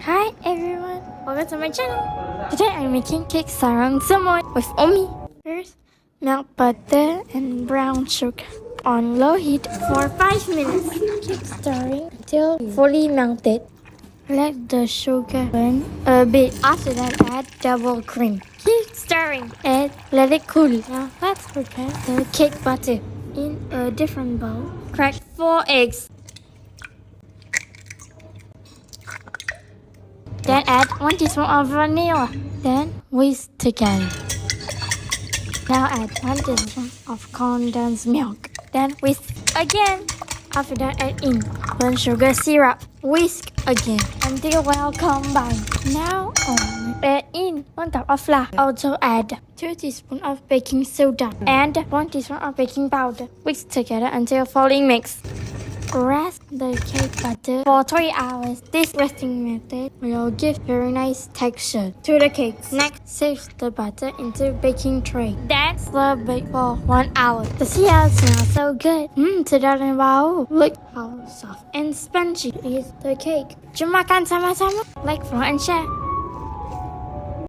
Hi everyone, welcome to my channel. Today I'm making Kek Sarang Semut with Omi. First, melt butter and brown sugar on low heat for 5 minutes. Keep stirring until fully melted. Let the sugar burn a bit. After that, add double cream. Keep stirring and let it cool. Now let's prepare the cake batter. In a different bowl, crack 4 eggs. Then add 1 teaspoon of vanilla. Then whisk together. Now add 1 teaspoon of condensed milk. Then whisk again. After that, add in 1 sugar syrup. Whisk again until well combined. Now add in 1 cup of flour. Also add 2 teaspoons of baking soda and 1 teaspoon of baking powder. Whisk together until fully mixed. Rest the cake batter for 3 hours. This resting method will give very nice texture to the cake. Next, sift the butter into baking tray. Then slow bake for 1 hour. The cereal smells so good. Sedap dan bau. Look how soft and spongy is the cake. Jom makan sama-sama. Like, follow and share.